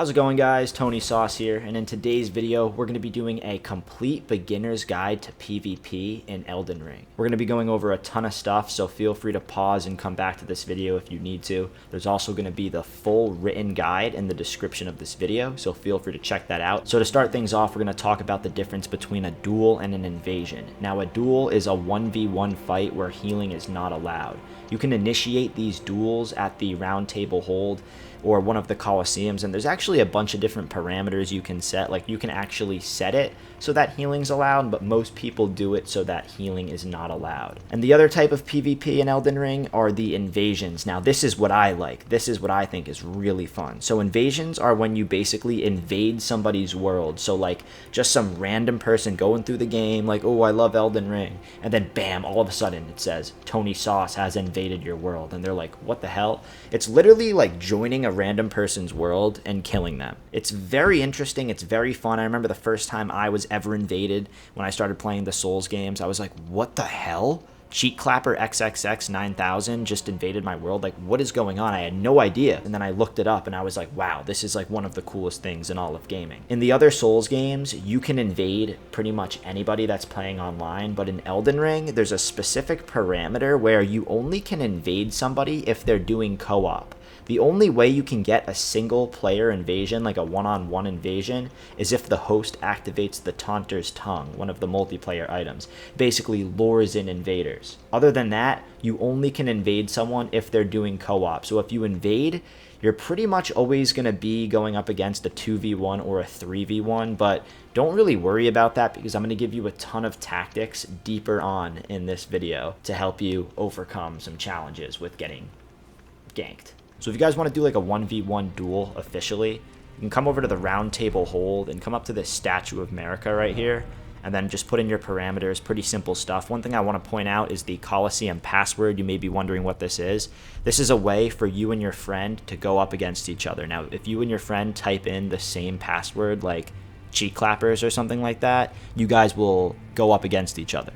How's it going, guys? Tony Sauce here, and in today's video we're going to be doing a complete beginner's guide to PvP in Elden Ring. We're going to be going over a ton of stuff, so feel free to pause and come back to this video if you need to. There's also going to be the full written guide in the description of this video, so feel free to check that out. So to start things off, we're going to talk about the difference between a duel and an invasion. Now, a duel is a 1v1 fight where healing is not allowed. You can initiate these duels at the Round Table Hold or one of the Colosseums, and there's actually a bunch of different parameters you can set. Like, you can actually set it so that healing's allowed, but most people do it so that healing is not allowed. And the other type of PvP in Elden Ring are the invasions. Now, this is what I like. This is what I think is really fun. So invasions are when you basically invade somebody's world. So like just some random person going through the game, like, oh, I love Elden Ring, and then bam, all of a sudden it says Tony Sauce has invaded your world, and they're like, what the hell? It's literally like joining a random person's world and killing them. It's very interesting. It's very fun. I remember the first time I was ever invaded when I started playing the Souls games. I was like, what the hell? Cheat Clapper XXX 9000 just invaded my world. Like, what is going on? I had no idea. And then I looked it up and I was like, wow, this is like one of the coolest things in all of gaming. In the other Souls games, you can invade pretty much anybody that's playing online, but in Elden Ring, there's a specific parameter where you only can invade somebody if they're doing co-op. The only way you can get a single player invasion, like a one-on-one invasion, is if the host activates the Taunter's Tongue, one of the multiplayer items. Basically lures in invaders. Other than that, you only can invade someone if they're doing co-op. So if you invade, you're pretty much always going to be going up against a 2v1 or a 3v1, but don't really worry about that because I'm going to give you a ton of tactics deeper on in this video to help you overcome some challenges with getting ganked. So if you guys want to do like a 1v1 duel officially, you can come over to the Round Table Hold and come up to this Statue of America right here, and then just put in your parameters. Pretty simple stuff. One thing I want to point out is the Colosseum password. You may be wondering what this is. This is a way for you and your friend to go up against each other. Now, if you and your friend type in the same password, like Cheat Clappers or something like that, you guys will go up against each other.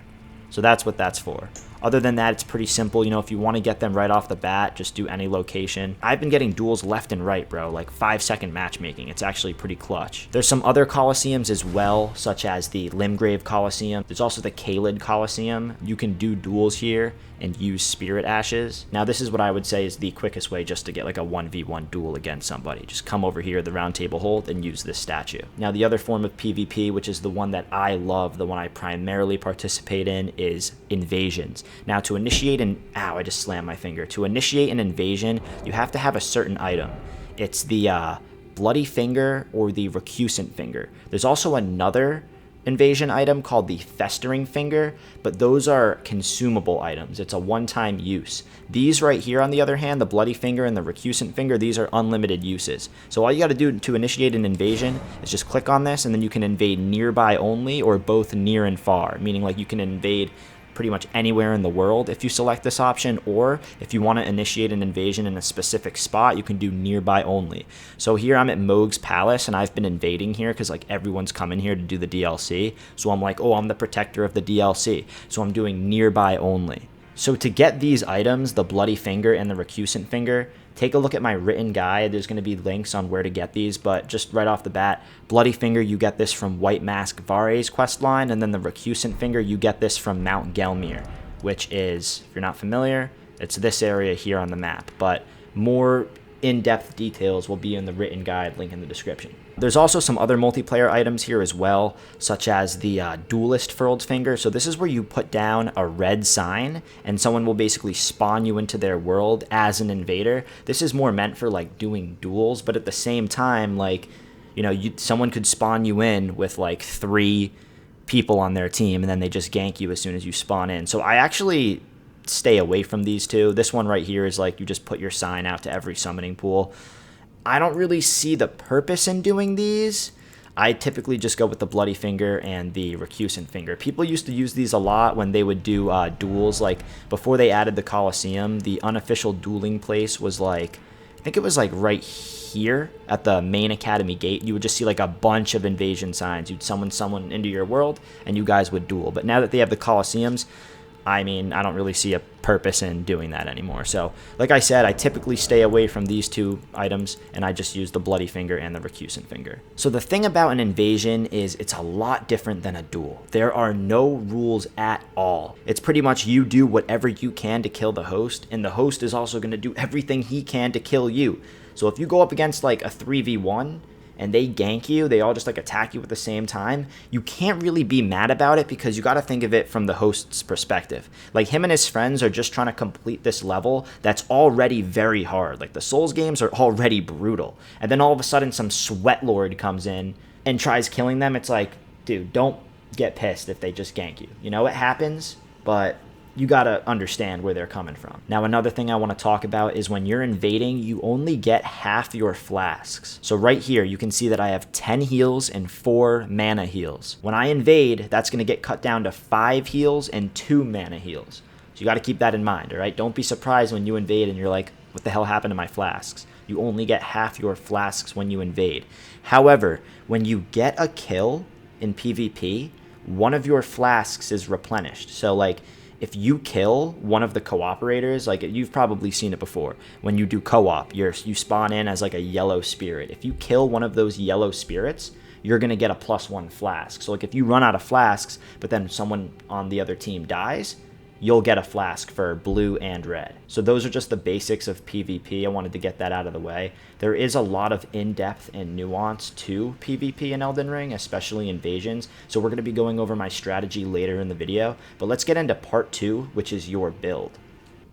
So that's what that's for. Other than that, it's pretty simple. You know, if you want to get them right off the bat, just do any location. I've been getting duels left and right, bro, like 5-second matchmaking. It's actually pretty clutch. There's some other Colosseums as well, such as the Limgrave Colosseum. There's also the Caelid Colosseum. You can do duels here and use Spirit Ashes. Now, this is what I would say is the quickest way just to get like a 1v1 duel against somebody. Just come over here, the Round Table Hold, and use this statue. Now, the other form of PvP, which is the one that I love, the one I primarily participate in, is invasions. Now, to initiate an... Ow, I just slammed my finger. To initiate an invasion, you have to have a certain item. It's the Bloody Finger or the Recusant Finger. There's also another invasion item called the Festering Finger, but those are consumable items. It's a one-time use. These right here, on the other hand, the Bloody Finger and the Recusant Finger, these are unlimited uses. So all you got to do to initiate an invasion is just click on this, and then you can invade nearby only or both near and far, meaning like you can invade pretty much anywhere in the world if you select this option, or if you want to initiate an invasion in a specific spot, you can do nearby only. So here I'm at Mohg's Palace, and I've been invading here because like everyone's coming here to do the DLC. So I'm like, oh, I'm the protector of the DLC. So I'm doing nearby only. So to get these items, the Bloody Finger and the Recusant Finger, take a look at my written guide. There's going to be links on where to get these, but just right off the bat, Bloody Finger, you get this from White Mask Vare's questline, and then the Recusant Finger, you get this from Mount Gelmir, which is, if you're not familiar, it's this area here on the map, but more in-depth details will be in the written guide, link in the description. There's also some other multiplayer items here as well, such as the Duelist Furled Finger. So this is where you put down a red sign and someone will basically spawn you into their world as an invader. This is more meant for like doing duels, but at the same time, like, you know, someone could spawn you in with like 3 people on their team and then they just gank you as soon as you spawn in. So I actually stay away from these two. This one right here is like you just put your sign out to every summoning pool. I don't really see the purpose in doing these. I typically just go with the Bloody Finger and the Recusant Finger. People used to use these a lot when they would do duels. Like before they added the Colosseum, the unofficial dueling place was like, I think it was like right here at the main academy gate. You would just see like a bunch of invasion signs. You'd summon someone into your world and you guys would duel. But now that they have the Colosseums, I mean, I don't really see a purpose in doing that anymore. So, like I said, I typically stay away from these two items, and I just use the Bloody Finger and the Recusant Finger. So the thing about an invasion is it's a lot different than a duel. There are no rules at all. It's pretty much you do whatever you can to kill the host, and the host is also going to do everything he can to kill you. So if you go up against like a 3v1, and they gank you, they all just like attack you at the same time, you can't really be mad about it because you got to think of it from the host's perspective. Like him and his friends are just trying to complete this level that's already very hard. Like the Souls games are already brutal. And then all of a sudden some sweat lord comes in and tries killing them. It's like, dude, don't get pissed if they just gank you. You know, it happens, but you gotta understand where they're coming from. Now, another thing I want to talk about is when you're invading, you only get half your flasks. So right here, you can see that I have 10 heals and 4 mana heals. When I invade, that's gonna get cut down to 5 heals and 2 mana heals. So you gotta keep that in mind, all right? Don't be surprised when you invade and you're like, what the hell happened to my flasks? You only get half your flasks when you invade. However, when you get a kill in PvP, one of your flasks is replenished. So like, if you kill one of the cooperators, like you've probably seen it before, when you do co-op, you spawn in as like a yellow spirit. If you kill one of those yellow spirits, you're going to get a +1 flask. So like if you run out of flasks, but then someone on the other team dies, you'll get a flask for blue and red. So those are just the basics of PvP. I wanted to get that out of the way. There is a lot of in-depth and nuance to PvP in Elden Ring, especially invasions. So we're going to be going over my strategy later in the video. But let's get into part 2, which is your build.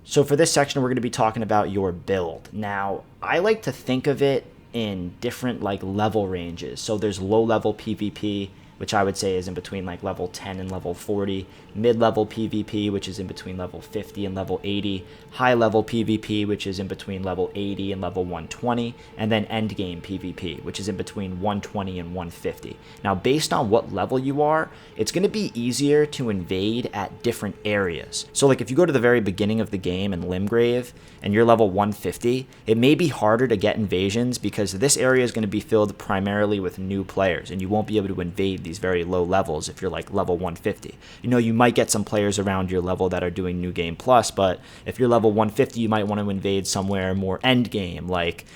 So for this section, we're going to be talking about your build. Now, I like to think of it in different like level ranges. So there's low-level PvP, which I would say is in between like level 10 and level 40, mid-level PvP, which is in between level 50 and level 80, high-level PvP, which is in between level 80 and level 120, and then endgame PvP, which is in between 120 and 150. Now, based on what level you are, it's going to be easier to invade at different areas. So like if you go to the very beginning of the game in Limgrave and you're level 150, it may be harder to get invasions because this area is going to be filled primarily with new players, and you won't be able to invade these very low levels if you're like level 150. You know, you might get some players around your level that are doing New Game Plus, but if you're level 150, you might want to invade somewhere more end game, like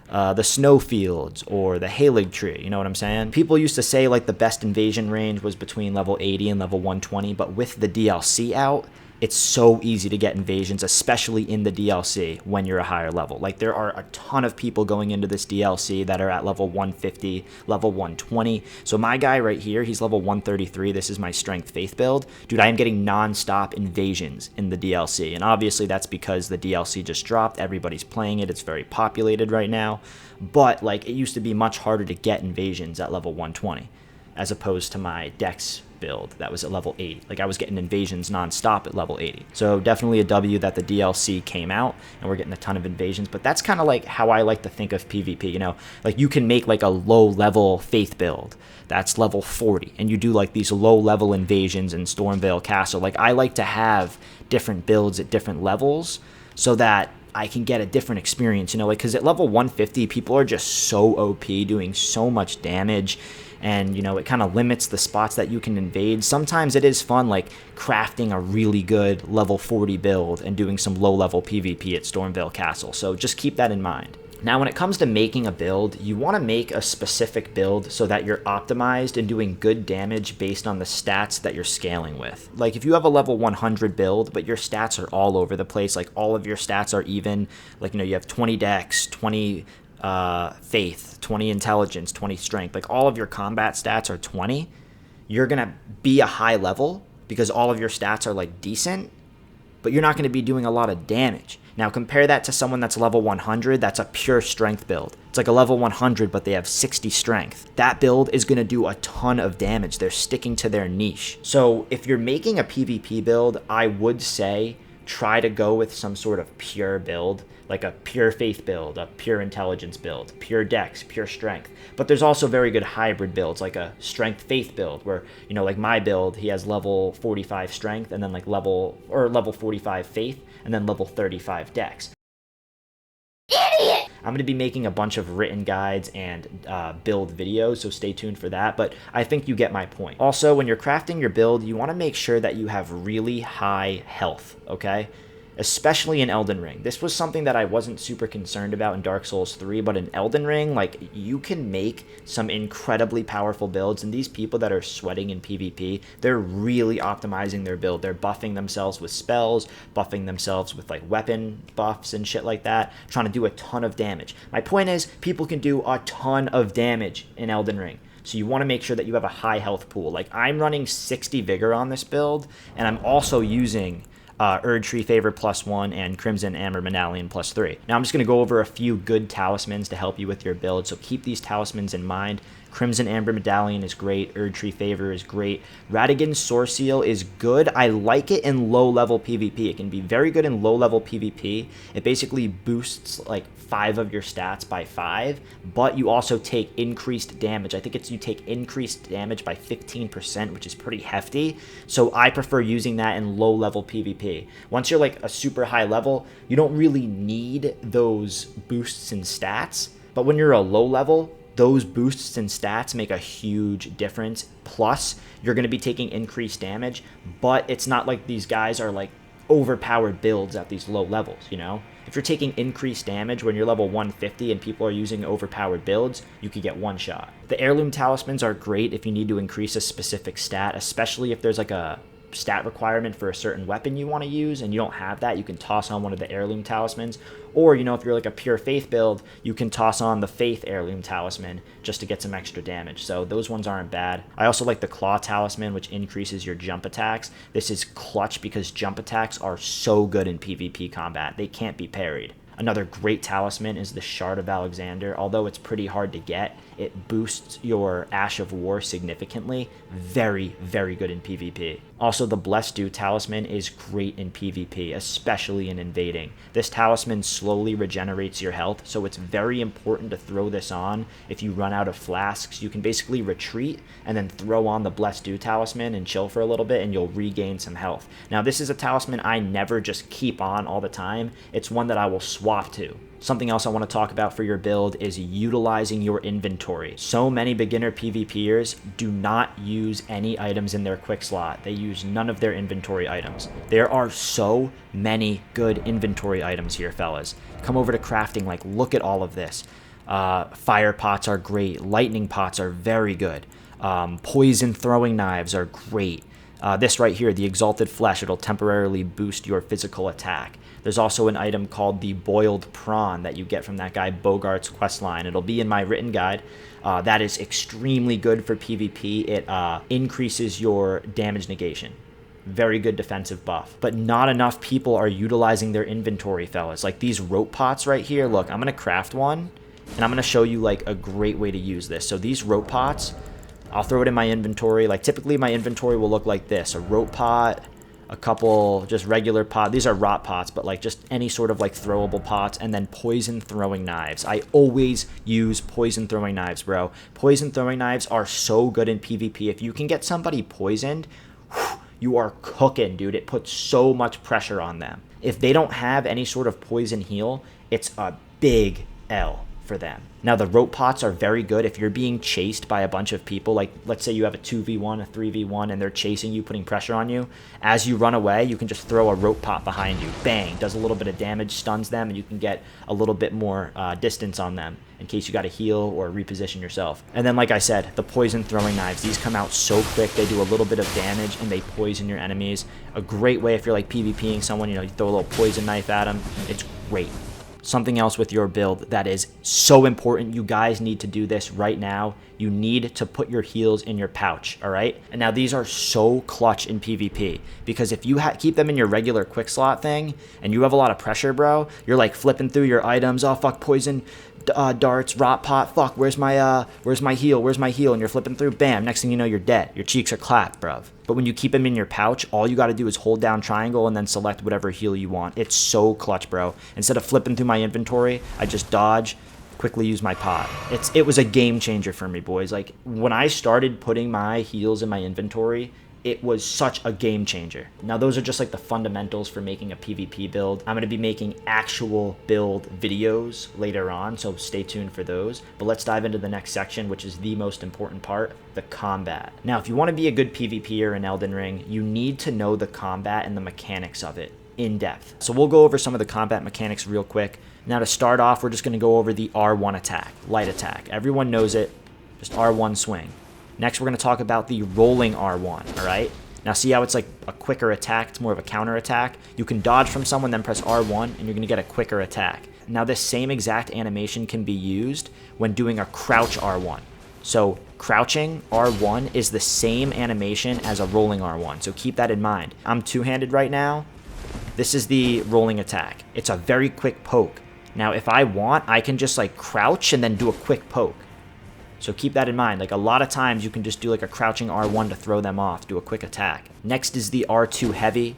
the snowfields or the Halig tree. You know what I'm saying? People used to say like the best invasion range was between level 80 and level 120, but with the DLC out, it's so easy to get invasions, especially in the DLC when you're a higher level. Like there are a ton of people going into this DLC that are at level 150, level 120. So my guy right here, he's level 133. This is my Strength Faith build. Dude, I am getting non-stop invasions in the DLC. And obviously that's because the DLC just dropped. Everybody's playing it. It's very populated right now. But like it used to be much harder to get invasions at level 120 as opposed to my Dex build that was at level 80. Like I was getting invasions non-stop at level 80. So definitely a W that the DLC came out and we're getting a ton of invasions, but that's kind of like how I like to think of PvP, you know, like you can make like a low level Faith build that's level 40 and you do like these low level invasions in Stormvale Castle. Like I like to have different builds at different levels so that I can get a different experience, you know, like because at level 150 people are just so OP doing so much damage. And, you know, it kind of limits the spots that you can invade. Sometimes it is fun, like, crafting a really good level 40 build and doing some low-level PvP at Stormvale Castle. So just keep that in mind. Now, when it comes to making a build, you want to make a specific build so that you're optimized and doing good damage based on the stats that you're scaling with. Like, if you have a level 100 build, but your stats are all over the place, like, all of your stats are even, like, you know, you have 20 dex, 20... faith, 20 intelligence, 20 strength, like all of your combat stats are 20, you're going to be a high level because all of your stats are like decent, but you're not going to be doing a lot of damage. Now compare that to someone that's level 100, that's a pure strength build. It's like a level 100, but they have 60 strength. That build is going to do a ton of damage. They're sticking to their niche. So if you're making a PvP build, I would say try to go with some sort of pure build, like a pure faith build, a pure intelligence build, pure dex, pure strength. But there's also very good hybrid builds, like a strength faith build where, you know, like my build, he has level 45 strength and then like level 45 faith and then level 35 dex. Idiot! I'm going to be making a bunch of written guides and build videos, so stay tuned for that, but I think you get my point. Also, when you're crafting your build, you want to make sure that you have really high health, okay? Especially in Elden Ring. This was something that I wasn't super concerned about in Dark Souls 3, but in Elden Ring, like, you can make some incredibly powerful builds, and these people that are sweating in PvP, they're really optimizing their build. They're buffing themselves with spells, buffing themselves with, like, weapon buffs and shit like that, trying to do a ton of damage. My point is, people can do a ton of damage in Elden Ring. So you want to make sure that you have a high health pool. Like, I'm running 60 Vigor on this build, and I'm also using Erd Tree Favor +1 and Crimson Amber Medallion +3. Now I'm just going to go over a few good talismans to help you with your build, so keep these talismans in mind. Crimson Amber Medallion is great. Erd Tree Favor is great. Radigan's Sword Seal is good. I like it in low-level PvP. It can be very good in low-level PvP. It basically boosts like 5 of your stats by 5, but you also take increased damage. I think you take increased damage by 15%, which is pretty hefty. So I prefer using that in low-level PvP. Once you're like a super high level, you don't really need those boosts in stats, but when you're a low level, those boosts in stats make a huge difference. Plus, you're going to be taking increased damage, but it's not like these guys are like overpowered builds at these low levels, you know? If you're taking increased damage when you're level 150 and people are using overpowered builds, you could get one shot. The heirloom talismans are great if you need to increase a specific stat, especially if there's like a stat requirement for a certain weapon you want to use and you don't have that. You can toss on one of the heirloom talismans, or, you know, if you're like a pure faith build, you can toss on the faith heirloom talisman just to get some extra damage. So those ones aren't bad. I also like the claw talisman, which increases your jump attacks. This is clutch because jump attacks are so good in PvP combat. They can't be parried. Another great talisman is the Shard of Alexander. Although it's pretty hard to get, it boosts your Ash of War significantly. Very, very good in PvP. Also, the Blessed Dew talisman is great in PvP, especially in invading. This talisman slowly regenerates your health, so it's very important to throw this on. If you run out of flasks, you can basically retreat and then throw on the Blessed Dew talisman and chill for a little bit, and you'll regain some health. Now, this is a talisman I never just keep on all the time. It's one that I will swap to. Something else I want to talk about for your build is utilizing your inventory. So many beginner PvPers do not use any items in their quick slot. They use none of their inventory items. There are so many good inventory items here, fellas. Come over to crafting, like, look at all of this. Fire pots are great. Lightning pots are very good. Poison throwing knives are great. This right here, the Exalted Flesh, it'll temporarily boost your physical attack. There's also an item called the Boiled Prawn that you get from that guy Bogart's questline. It'll be in my written guide. That is extremely good for PvP. It increases your damage negation. Very good defensive buff. But not enough people are utilizing their inventory, fellas. Like these rope pots right here. Look, I'm going to craft one, and I'm going to show you like a great way to use this. So these rope pots, I'll throw it in my inventory. Like typically my inventory will look like this. A rope pot, a couple just regular pot. These are rot pots, but like just any sort of like throwable pots, and then poison throwing knives. I always use poison throwing knives, bro. Poison throwing knives are so good in PvP. If you can get somebody poisoned, you are cooking, dude. It puts so much pressure on them. If they don't have any sort of poison heal, it's a big L for them. Now, the rope pots are very good if you're being chased by a bunch of people. Like, let's say you have a 2v1, a 3v1, and they're chasing you, putting pressure on you. As you run away, you can just throw a rope pot behind you. Bang! Does a little bit of damage, stuns them, and you can get a little bit more distance on them in case you got to heal or reposition yourself. And then, like I said, the poison throwing knives. These come out so quick. They do a little bit of damage, and they poison your enemies. A great way if you're, like, PvPing someone, you know, you throw a little poison knife at them. It's great. Something else with your build that is so important. You guys need to do this right now. You need to put your heals in your pouch, all right? And now these are so clutch in PvP because if you keep them in your regular quick slot thing and you have a lot of pressure, bro, you're like flipping through your items. Oh, fuck, poison darts, rot pot. Fuck, where's my heal? Where's my heal? And you're flipping through. Bam, next thing you know, you're dead. Your cheeks are clapped, bruv. But when you keep them in your pouch, all you got to do is hold down triangle and then select whatever heal you want. It's so clutch, bro. Instead of flipping through my inventory, I just dodge, quickly use my pot. It was a game changer for me, boys. Like, when I started putting my heals in my inventory, it was such a game changer. Now those are just like the fundamentals for making a PvP build. I'm going to be making actual build videos later on, so stay tuned for those. But let's dive into the next section, which is the most important part, the combat. Now if you want to be a good PvPer in Elden Ring, you need to know the combat and the mechanics of it in depth. So we'll go over some of the combat mechanics real quick. Now to start off, we're just going to go over the R1 attack, light attack. Everyone knows it, just R1 swing. Next, we're going to talk about the rolling R1, all right? Now, see how it's like a quicker attack? It's more of a counter attack. You can dodge from someone, then press R1, and you're going to get a quicker attack. Now, this same exact animation can be used when doing a crouch R1. So, crouching R1 is the same animation as a rolling R1, so keep that in mind. I'm two-handed right now. This is the rolling attack. It's a very quick poke. Now, if I want, I can just like crouch and then do a quick poke. So keep that in mind. Like a lot of times you can just do like a crouching R1 to throw them off, do a quick attack. Next is the R2 heavy.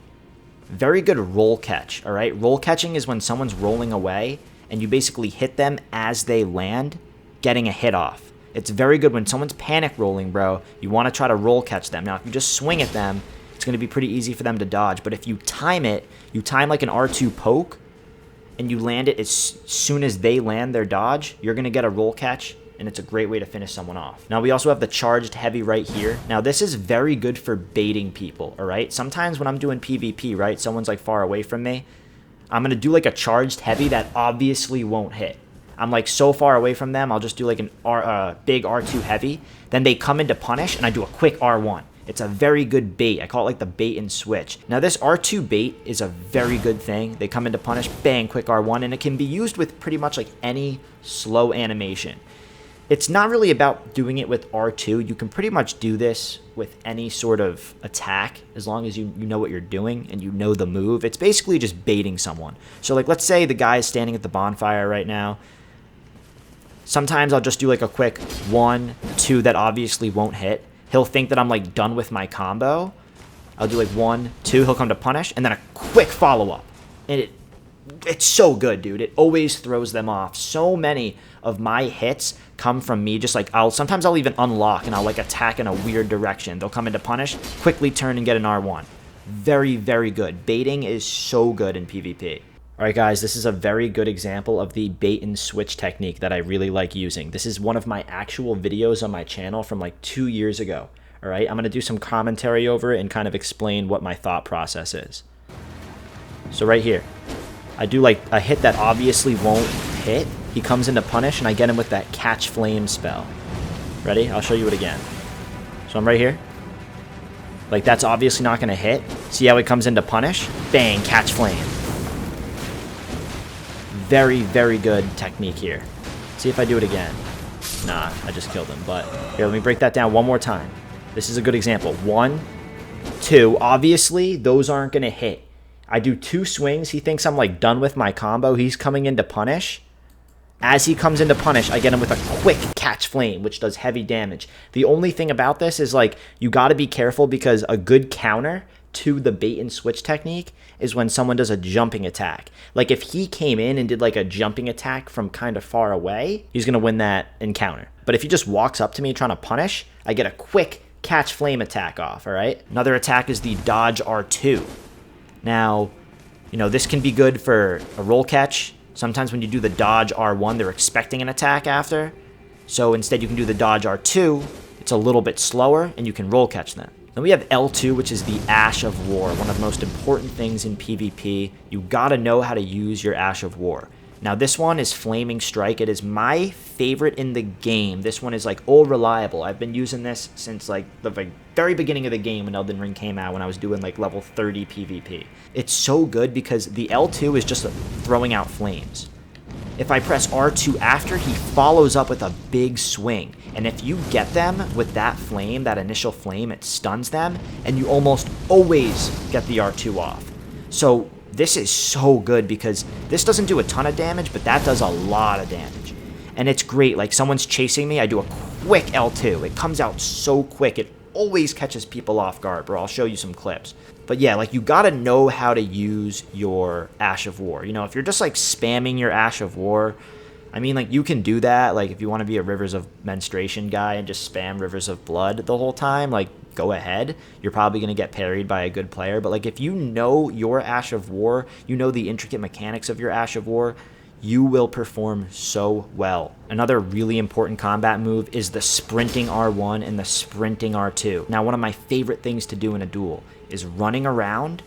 Very good roll catch, all right? Roll catching is when someone's rolling away and you basically hit them as they land, getting a hit off. It's very good when someone's panic rolling, bro. You want to try to roll catch them. Now, if you just swing at them, it's going to be pretty easy for them to dodge. But if you time it, you time like an R2 poke, and you land it as soon as they land their dodge, you're going to get a roll catch, and it's a great way to finish someone off. Now, we also have the charged heavy right here. Now, this is very good for baiting people, all right? Sometimes when I'm doing PvP, right, someone's like far away from me, I'm going to do like a charged heavy that obviously won't hit. I'm like so far away from them, I'll just do like a big R2 heavy. Then they come in to punish, and I do a quick R1. It's a very good bait. I call it like the bait and switch. Now this R2 bait is a very good thing. They come in to punish, bang, quick R1, and it can be used with pretty much like any slow animation. It's not really about doing it with R2. You can pretty much do this with any sort of attack as long as you know what you're doing and you know the move. It's basically just baiting someone. So like let's say the guy is standing at the bonfire right now. Sometimes I'll just do like a quick 1, 2 that obviously won't hit. He'll think that I'm like done with my combo. I'll do like 1, 2, he'll come to punish, and then a quick follow-up. And it's so good, dude. It always throws them off. So many of my hits come from me just like, sometimes I'll even unlock and I'll like attack in a weird direction. They'll come in to punish, quickly turn and get an R1. Very, very good. Baiting is so good in PvP. Alright guys, this is a very good example of the bait and switch technique that I really like using. This is one of my actual videos on my channel from like 2 years ago. Alright, I'm going to do some commentary over it and kind of explain what my thought process is. So right here, I do like a hit that obviously won't hit. He comes in to punish and I get him with that catch flame spell. Ready? I'll show you it again. So I'm right here. Like that's obviously not going to hit. See how he comes in to punish? Bang, catch flame. Very, very good technique here. See if I do it again. Nah, I just killed him. But here, let me break that down one more time. This is a good example. 1, 2. Obviously, those aren't going to hit. I do 2 swings. He thinks I'm like done with my combo. He's coming in to punish. As he comes in to punish, I get him with a quick catch flame, which does heavy damage. The only thing about this is like you got to be careful because a good counter to the bait and switch technique is when someone does a jumping attack. Like if he came in and did like a jumping attack from kind of far away, he's going to win that encounter. But if he just walks up to me trying to punish, I get a quick catch flame attack off, all right? Another attack is the dodge R2. Now, you know, this can be good for a roll catch. Sometimes when you do the dodge R1, they're expecting an attack after. So instead you can do the dodge R2. It's a little bit slower and you can roll catch them. Then we have L2, which is the Ash of War, one of the most important things in PvP. You gotta know how to use your Ash of War. Now this one is Flaming Strike. It is my favorite in the game. This one is like old reliable. I've been using this since like the very beginning of the game when Elden Ring came out, when I was doing like level 30 PvP. It's so good because the L2 is just throwing out flames. If I press R2 after, he follows up with a big swing. And if you get them with that flame, that initial flame, it stuns them, and you almost always get the R2 off. So this is so good because this doesn't do a ton of damage, but that does a lot of damage. And it's great. Like someone's chasing me, I do a quick L2. It comes out so quick. It always catches people off guard, bro. I'll show you some clips. But yeah, like you gotta know how to use your Ash of War. You know, if you're just like spamming your Ash of War, I mean, like you can do that. Like if you want to be a Rivers of Menstruation guy and just spam Rivers of Blood the whole time, like go ahead, you're probably going to get parried by a good player. But like if you know your Ash of War, you know the intricate mechanics of your Ash of War, you will perform so well. Another really important combat move is the sprinting R1 and the sprinting R2. Now, one of my favorite things to do in a duel is running around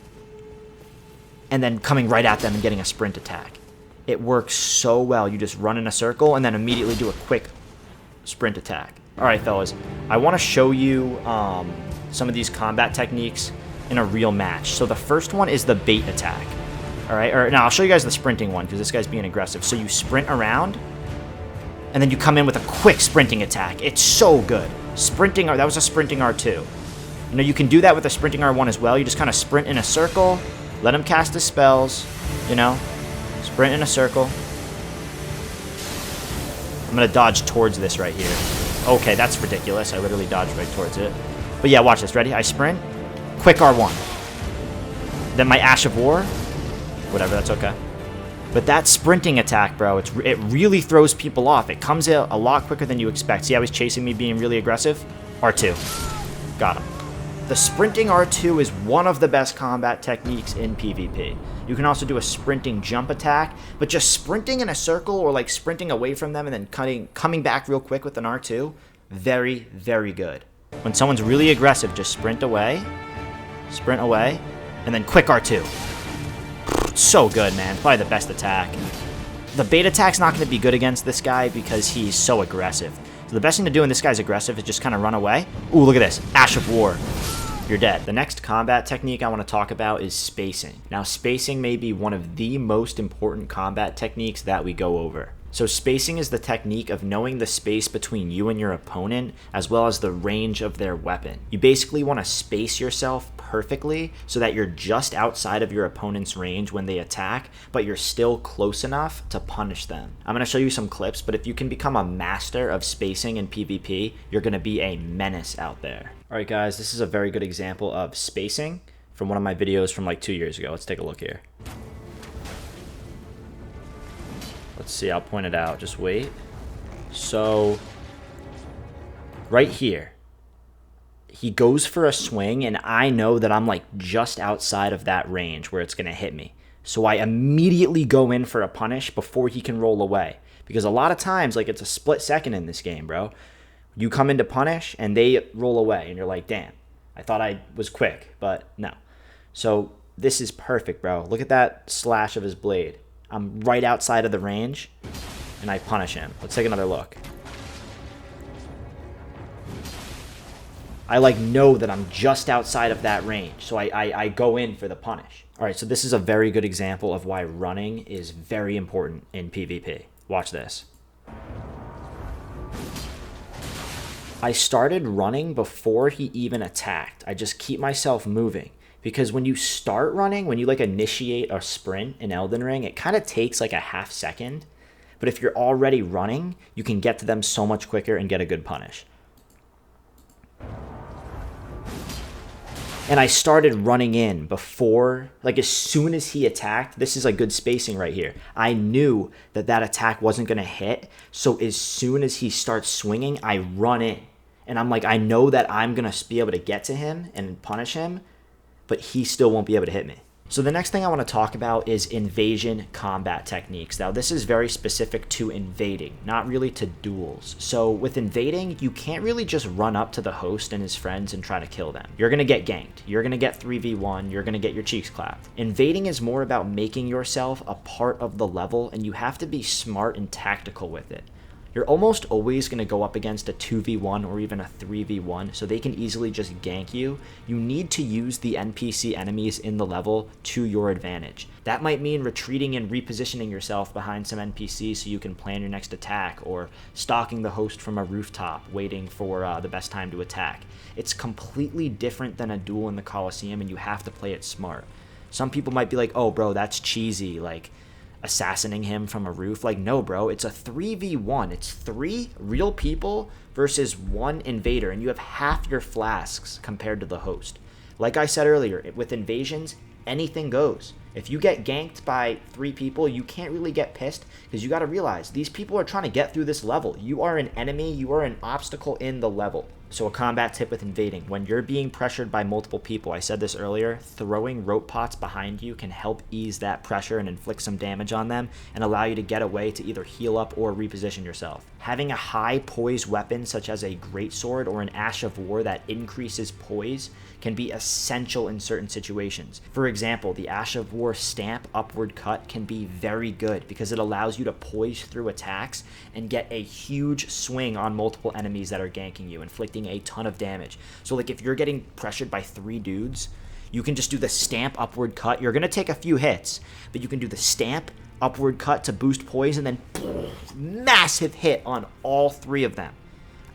and then coming right at them and getting a sprint attack. It works so well. You just run in a circle and then immediately do a quick sprint attack. All right, fellas, I want to show you some of these combat techniques in a real match. So the first one is the bait attack. All right, or now I'll show you guys the sprinting one because this guy's being aggressive. So you sprint around and then you come in with a quick sprinting attack. It's so good. Sprinting, that was a sprinting R2. You know, you can do that with a sprinting R1 as well. You just kind of sprint in a circle, let him cast his spells, you know, sprint in a circle. I'm going to dodge towards this right here. Okay, that's ridiculous. I literally dodged right towards it. But yeah, watch this. Ready? I sprint, quick R1. Then my Ash of War. Whatever, that's okay. But that sprinting attack, bro, it really throws people off. It comes out a lot quicker than you expect. See how he's chasing me being really aggressive? R2. Got him. The sprinting R2 is one of the best combat techniques in PvP. You can also do a sprinting jump attack, but just sprinting in a circle or like sprinting away from them and then coming back real quick with an R2, very, very good. When someone's really aggressive, just sprint away, and then quick R2. So good, man. Probably the best attack. The bait attack's not going to be good against this guy because he's so aggressive. So the best thing to do when this guy's aggressive is just kind of run away. Ooh, look at this. Ash of War. You're dead. The next combat technique I want to talk about is spacing. Now, spacing may be one of the most important combat techniques that we go over. So spacing is the technique of knowing the space between you and your opponent, as well as the range of their weapon. You basically want to space yourself perfectly so that you're just outside of your opponent's range when they attack, but you're still close enough to punish them. I'm going to show you some clips, but if you can become a master of spacing in PvP, you're going to be a menace out there. All right, guys, this is a very good example of spacing from one of my videos from like 2 years ago. Let's take a look here. Let's see, I'll point it out. Just wait. So, right here, he goes for a swing, and I know that I'm like just outside of that range where it's going to hit me. So I immediately go in for a punish before he can roll away. Because a lot of times, like it's a split second in this game, bro. You come in to punish, and they roll away, and you're like, damn, I thought I was quick, but no. So this is perfect, bro. Look at that slash of his blade. I'm right outside of the range, and I punish him. Let's take another look. I like know that I'm just outside of that range, so I go in for the punish. All right, so this is a very good example of why running is very important in PvP. Watch this. I started running before he even attacked. I just keep myself moving. Because when you start running, when you like initiate a sprint in Elden Ring, it kind of takes like a half second. But if you're already running, you can get to them so much quicker and get a good punish. And I started running in before, like as soon as he attacked. This is like good spacing right here. I knew that that attack wasn't going to hit. So as soon as he starts swinging, I run in. And I'm like, I know that I'm going to be able to get to him and punish him, but he still won't be able to hit me. So the next thing I want to talk about is invasion combat techniques. Now, this is very specific to invading, not really to duels. So with invading, you can't really just run up to the host and his friends and try to kill them. You're going to get ganked. You're going to get 3v1. You're going to get your cheeks clapped. Invading is more about making yourself a part of the level, and you have to be smart and tactical with it. You're almost always going to go up against a 2v1 or even a 3v1, so they can easily just gank you. You need to use the NPC enemies in the level to your advantage. That might mean retreating and repositioning yourself behind some NPCs so you can plan your next attack, or stalking the host from a rooftop, waiting for the best time to attack. It's completely different than a duel in the Coliseum, and you have to play it smart. Some people might be like, oh bro, that's cheesy, like assassinating him from a roof. Like, no bro, it's a 3v1. It's 3 real people versus 1 invader, and you have half your flasks compared to the host. Like I said earlier, with invasions, anything goes. If you get ganked by 3 people, you can't really get pissed because you got to realize these people are trying to get through this level. You are an enemy. You are an obstacle in the level. So a combat tip with invading. When you're being pressured by multiple people, I said this earlier, throwing rope pots behind you can help ease that pressure and inflict some damage on them and allow you to get away to either heal up or reposition yourself. Having a high poise weapon such as a greatsword or an Ash of War that increases poise can be essential in certain situations. For example, the Ash of War stamp upward cut can be very good because it allows you to poise through attacks and get a huge swing on multiple enemies that are ganking you, inflicting a ton of damage. So like if you're getting pressured by 3 dudes, you can just do the stamp upward cut. You're going to take a few hits, but you can do the stamp upward cut to boost poise and then massive hit on all 3 of them.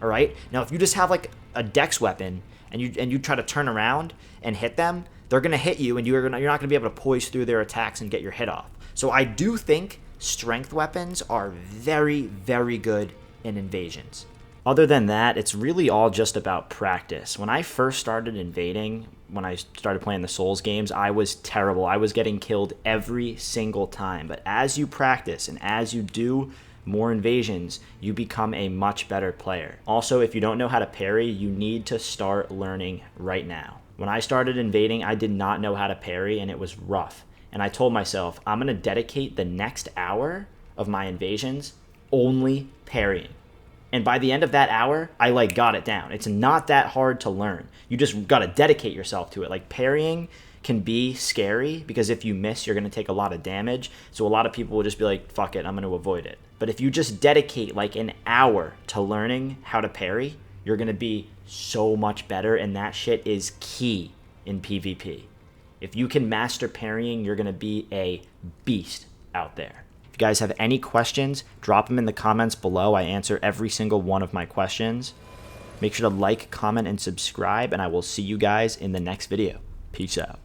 All right? Now if you just have like a dex weapon and you try to turn around and hit them, they're going to hit you and you're not going to be able to poise through their attacks and get your hit off. So I do think strength weapons are very, very good in invasions. Other than that, it's really all just about practice. When I first started invading, when I started playing the Souls games, I was terrible. I was getting killed every single time. But as you practice and as you do more invasions, you become a much better player. Also, if you don't know how to parry, you need to start learning right now. When I started invading, I did not know how to parry and it was rough. And I told myself, I'm going to dedicate the next hour of my invasions only parrying. And by the end of that hour, I got it down. It's not that hard to learn. You just got to dedicate yourself to it. Like parrying can be scary because if you miss, you're going to take a lot of damage. So a lot of people will just be like, fuck it, I'm going to avoid it. But if you just dedicate like an hour to learning how to parry, you're going to be so much better. And that shit is key in PvP. If you can master parrying, you're going to be a beast out there. If you guys have any questions, drop them in the comments below. I answer every single one of my questions. Make sure to like, comment, and subscribe, and I will see you guys in the next video. Peace out.